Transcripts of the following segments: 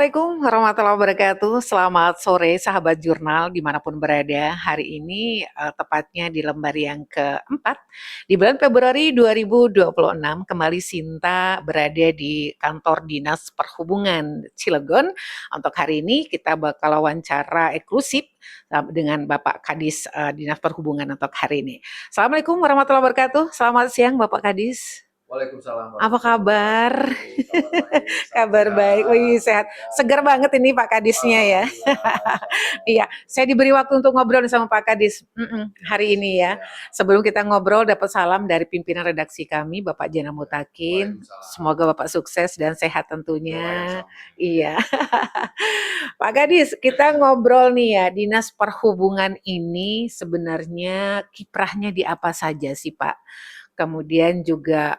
Assalamualaikum warahmatullahi wabarakatuh. Selamat sore sahabat jurnal dimanapun berada. Hari ini tepatnya di lembar yang keempat di bulan Februari 2026 kembali Sinta berada di kantor Dinas Perhubungan Cilegon. Untuk hari ini kita bakal wawancara eksklusif dengan Bapak Kadis Dinas Perhubungan untuk hari ini. Assalamualaikum warahmatullahi wabarakatuh. Selamat siang Bapak Kadis. Waalaikumsalam Apa kabar? Kabar baik. Kabar baik, wih sehat. Segar banget ini Pak Kadisnya ya. Iya, saya diberi waktu untuk ngobrol sama Pak Kadis hari ini ya. Sebelum kita ngobrol, dapat salam dari pimpinan redaksi kami, Bapak Jana Mutakin. Semoga Bapak sukses dan sehat tentunya. Iya. Pak Kadis, kita ngobrol nih ya, Dinas Perhubungan ini sebenarnya kiprahnya di apa saja sih Pak? Kemudian juga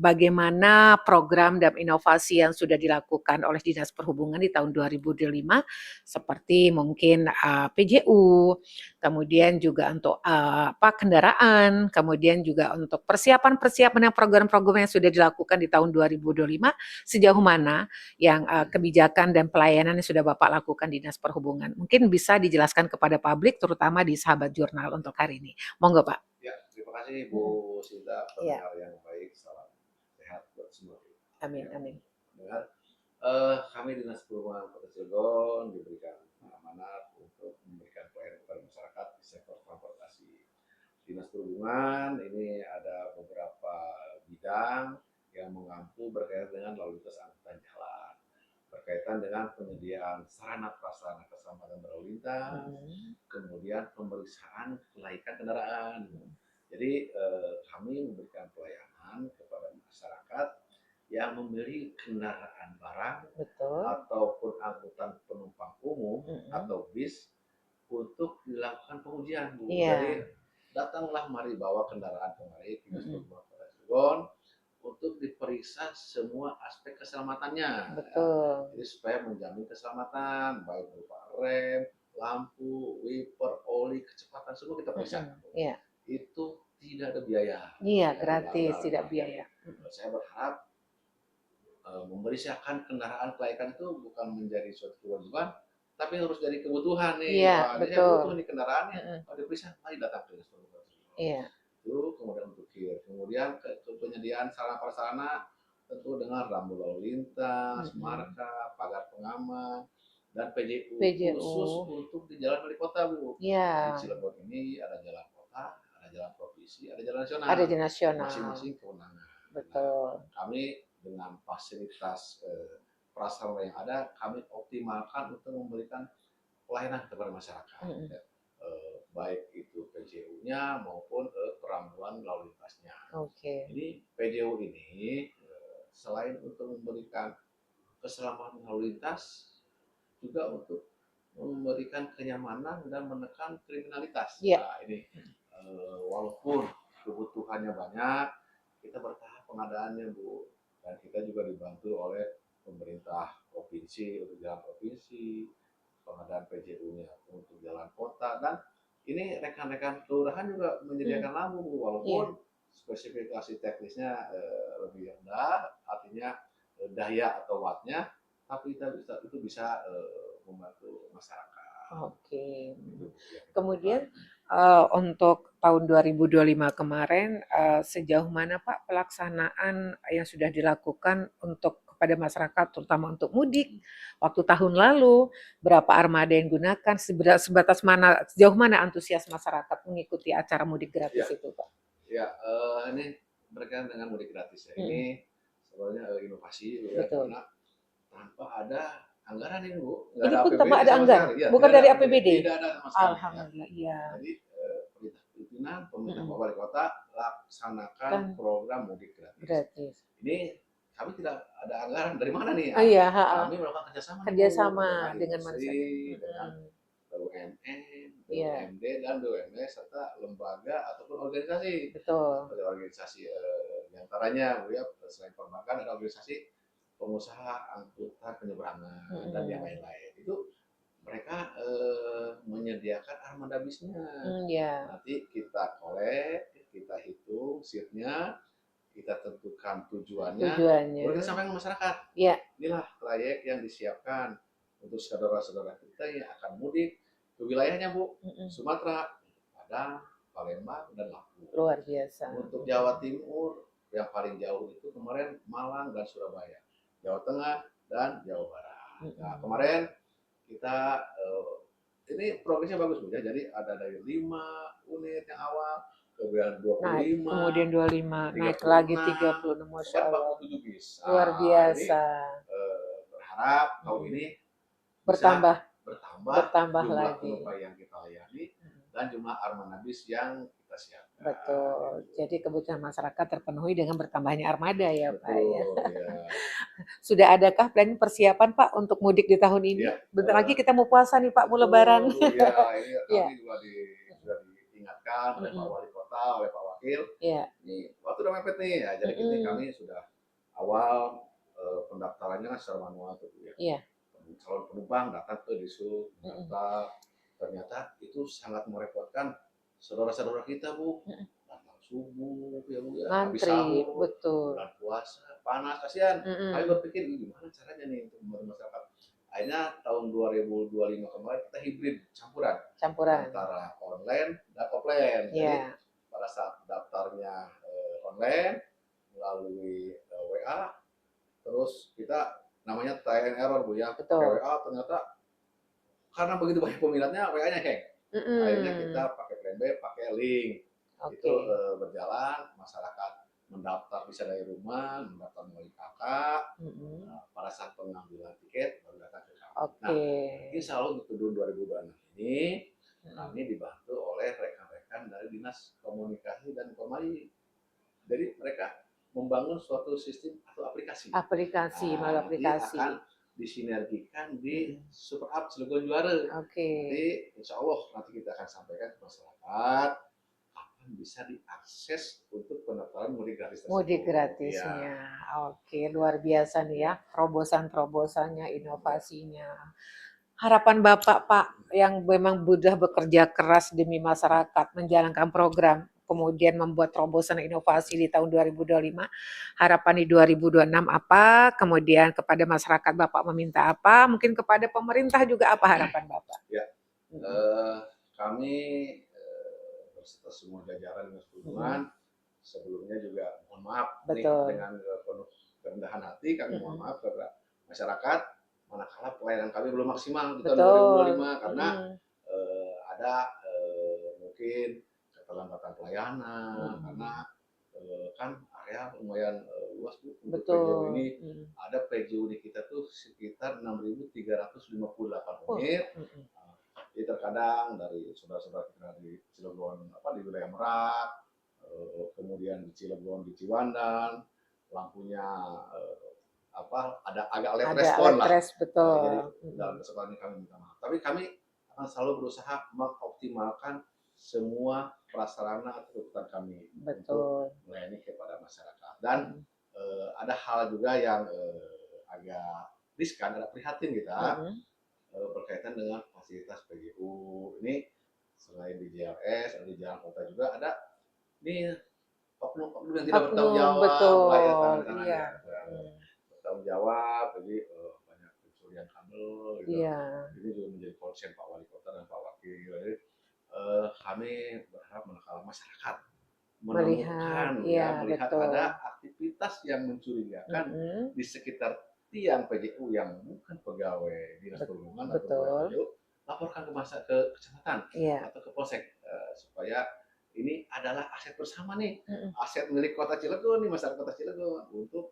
bagaimana program dan inovasi yang sudah dilakukan oleh Dinas Perhubungan di tahun 2025 seperti mungkin PJU, kemudian juga untuk kendaraan, kemudian juga untuk persiapan program-program yang sudah dilakukan di tahun 2025 sejauh mana yang kebijakan dan pelayanan yang sudah Bapak lakukan di Dinas Perhubungan. Mungkin bisa dijelaskan kepada publik terutama di sahabat jurnal untuk hari ini. Monggo Pak. Terima kasih Bu Sinta, pendengar yang baik, salam sehat buat semua. Amin, amin. Dengar, kami Dinas Perhubungan Kota Cilegon diberikan amanat untuk memberikan pelayanan kepada masyarakat di sektor transportasi. Dinas Perhubungan ini ada beberapa bidang yang mengampu berkaitan dengan lalu lintas angkutan jalan, berkaitan dengan penyediaan sarana prasarana keselamatan berlalu lintas, kemudian pemeriksaan kelaikan kendaraan. Jadi kami memberikan pelayanan kepada masyarakat yang membeli kendaraan barang ataupun angkutan penumpang umum atau bis untuk dilakukan pengujian, Bu. Jadi datanglah mari bawa kendaraan kemari ke Dinas Perhubungan Kota Cilegon untuk diperiksa semua aspek keselamatannya. Betul. Jadi supaya menjamin keselamatan baik berupa rem, lampu, wiper, oli, kecepatan semua kita periksa. Itu tidak ada biaya. Iya, gratis, tidak biaya. Saya berharap memeriksakan kendaraan kelaikan itu bukan menjadi suatu kewajiban, tapi harus jadi kebutuhan nih. Iya, betul. Butuh nih kendaraannya, kalau diperiksa, mari datang ke Dinas Perhubungan. Iya. Itu kemudian untuk KIR. Kemudian ke penyediaan sarana prasarana tentu dengan rambu lalu lintas, marka, pagar pengaman, dan PJU khusus untuk di jalan wali kota, Bu. Iya. Di Cilegon ini ada jalan kota, ada jalan provinsi, ada jalan nasional. Ada jalan nasional. Masing-masing kewenangan. Betul. Nah, kami dengan fasilitas prasarana yang ada, kami optimalkan untuk memberikan pelayanan kepada masyarakat. Baik itu PJU-nya maupun perambuan lalu lintasnya. Jadi PJU ini selain untuk memberikan keselamatan lalu lintas, juga untuk memberikan kenyamanan dan menekan kriminalitas. Nah ini walaupun kebutuhannya banyak, kita bertahap pengadaannya, Bu. Dan kita juga dibantu oleh pemerintah provinsi untuk jalan provinsi, pengadaan PJU-nya untuk jalan kota, dan ini rekan-rekan kelurahan juga menyediakan lampu, walaupun spesifikasi teknisnya lebih rendah, artinya daya atau wattnya, tapi itu bisa membantu masyarakat. Kemudian untuk tahun 2025 kemarin sejauh mana Pak pelaksanaan yang sudah dilakukan untuk kepada masyarakat terutama untuk mudik waktu tahun lalu, berapa armada yang digunakan, sebatas mana, sejauh mana antusias masyarakat mengikuti acara mudik gratis itu Pak? Ini berkaitan dengan mudik gratis ya. Ini sebenarnya inovasi ya, karena tanpa ada anggaran ini, Bu. Ini pun tanpa ada anggaran, bukan dari APBD. Tidak ada sama sekali. Alhamdulillah, iya. Jadi pemerintah wali kota laksanakan program mudik gratis. Ini kami tidak ada anggaran dari mana nih? Kami melakukan kerjasama dengan masyarakat, dengan BUMN, BUMD dan BUMD serta lembaga ataupun organisasi. Seperti organisasi diantaranya, Bu ya, selain perbankan ada organisasi pengusaha angkutan penyeberangan dan yang lain-lain. Itu mereka menyediakan armada bisnya. Nanti kita kolek, kita hitung seatnya, kita tentukan tujuannya, baru kita sampaikan ke masyarakat. Inilah trayek yang disiapkan untuk saudara-saudara kita yang akan mudik ke wilayahnya Bu, Sumatera, Padang, Palembang, dan Lampung. Luar biasa. Untuk Jawa Timur yang paling jauh itu kemarin Malang dan Surabaya, Jawa Tengah dan Jawa Barat. Nah kemarin kita ini progresnya bagus Bu ya, jadi ada dari 5 unit yang awal, kemudian 25, kemudian 25, naik lagi 36, Masya Allah. 47 bis. Luar biasa. Ini, berharap tahun ini bertambah bertambah jumlah lagi penumpang yang kita layani dan jumlah armada bis yang kita siapkan. Betul. Jadi kebutuhan masyarakat terpenuhi dengan bertambahnya armada ya Pak ya. Ya. Sudah adakah plan persiapan Pak untuk mudik di tahun ini? Ya, Bentar lagi kita mau puasa nih Pak, mau lebaran. Ya, ini Ya. kami juga sudah diingatkan oleh Pak Wali Kota, oleh Pak Wakil. Ya. Ini waktu udah mepet nih ya, jadi ini kami sudah awal pendaftarannya kan secara manual tuh ya. Iya. Calon penumpang datang ke Disub, daftar. Ternyata itu sangat merepotkan saudara-saudara kita Bu. Datang subuh ya Bu ya, habis Ngantri, sahur, betul. bulan puasa, panas kasihan. Kami berpikir gimana caranya nih untuk membantu masyarakat. Akhirnya tahun 2025 kemarin kita hibrid campuran antara online dan offline. Jadi pada saat daftarnya online melalui WA, terus kita namanya trial and error Bu ya. Pakai WA ternyata karena begitu banyak peminatnya WA-nya hang. Akhirnya kita pakai plan B, pakai link. Itu berjalan, masyarakat mendaftar bisa dari rumah, mendaftar melalui kakak. Pada saat pengambilan tiket baru datang ke kami. Nah, insya Allah untuk tahun 2026 ini kami dibantu oleh rekan-rekan dari Dinas Komunikasi dan Informasi. Jadi mereka membangun suatu sistem atau aplikasi. Melalui aplikasi. Akan disinergikan di Super App Cilegon Juara. Nanti insya Allah nanti kita akan sampaikan ke masyarakat kapan bisa diakses untuk pendaftaran mudik gratis tersebut. Mudik gratisnya. Ya. Luar biasa nih ya, terobosan-terobosannya, inovasinya. Harapan Bapak Pak yang memang sudah bekerja keras demi masyarakat, menjalankan program, kemudian membuat terobosan inovasi di tahun 2025, harapan di 2026 apa, kemudian kepada masyarakat Bapak meminta apa, mungkin kepada pemerintah juga apa harapan Bapak? Ya, kami berserta semua jajaran Dinas Perhubungan sebelumnya juga mohon maaf nih, dengan penuh kerendahan hati kami mohon maaf kepada masyarakat manakala pelayanan kami belum maksimal di tahun 2025 karena ada mungkin keterlambatan pelayanan karena kan area lumayan luas Bu untuk PJU ini. Ada PJU di kita tuh sekitar 6.358 unit. Jadi terkadang dari saudara-saudara kita di Cilegon di wilayah Merak, kemudian di Cilegon di Ciwandan, lampunya ada agak late respon lah. Betul. Jadi dalam kesempatan ini kami minta maaf. Tapi kami akan selalu berusaha mengoptimalkan semua prasarana atau kebutuhan kami untuk melayani kepada masyarakat. Dan ada hal juga yang agak riskan, ada prihatin kita berkaitan dengan fasilitas PGU. Ini selain di JLS, di jalan kota juga ada nih oknum-oknum yang tidak bertanggung jawab, bertanggung jawab, jadi banyak pencurian kabel gitu. Ini juga menjadi concern Pak Wali Kota dan Pak Wakil. Jadi kami berharap manakala masyarakat menemukan melihat ada aktivitas yang mencurigakan di sekitar tiang PJU yang bukan pegawai Dinas Perhubungan atau PJU, laporkan ke kecamatan atau ke polsek supaya ini adalah aset bersama nih, aset milik Kota Cilegon nih, masyarakat Kota Cilegon untuk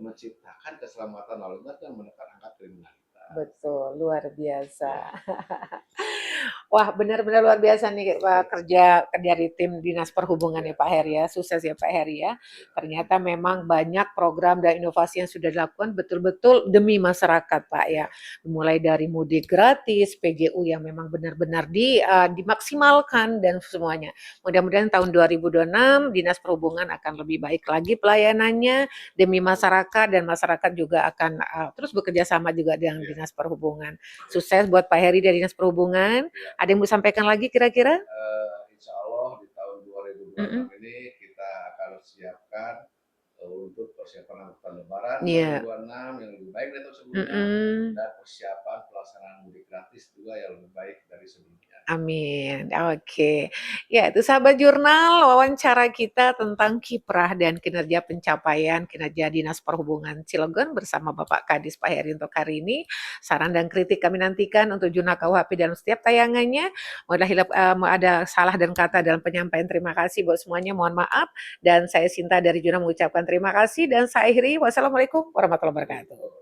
menciptakan keselamatan lalu lintas dan menekan angka kriminalitas. Betul, luar biasa. Wah, benar-benar luar biasa nih Pak, kerja dari tim Dinas Perhubungan ya Pak Heri ya, sukses ya Pak Heri ya. Ternyata memang banyak program dan inovasi yang sudah dilakukan betul-betul demi masyarakat Pak ya. Mulai dari mudik gratis, PGU yang memang benar-benar dimaksimalkan dan semuanya. Mudah-mudahan tahun 2026 Dinas Perhubungan akan lebih baik lagi pelayanannya demi masyarakat dan masyarakat juga akan terus bekerja sama juga dengan Dinas Perhubungan. Sukses buat Pak Heri dari Dinas Perhubungan. Ada yang mau sampaikan lagi kira-kira? Insya Allah di tahun 2026 ini kita akan siapkan untuk persiapan angkutan lebaran Iya. 2026 yang lebih baik dari tahun sebelumnya, Mm-mm. dan persiapan pelaksanaan mudik gratis juga yang lebih baik dari sebelumnya. Amin. Oke. Ya, itu sahabat jurnal wawancara kita tentang kiprah dan kinerja pencapaian kinerja Dinas Perhubungan Cilegon bersama Bapak Kadis Pak Herinto Karini. Saran dan kritik kami nantikan untuk jurnal KUHP dalam setiap tayangannya. Mau ada salah dan kata dalam penyampaian. Terima kasih buat semuanya. Mohon maaf. Dan saya Sinta dari jurnal mengucapkan terima kasih dan saya akhiri. Wassalamualaikum warahmatullahi wabarakatuh.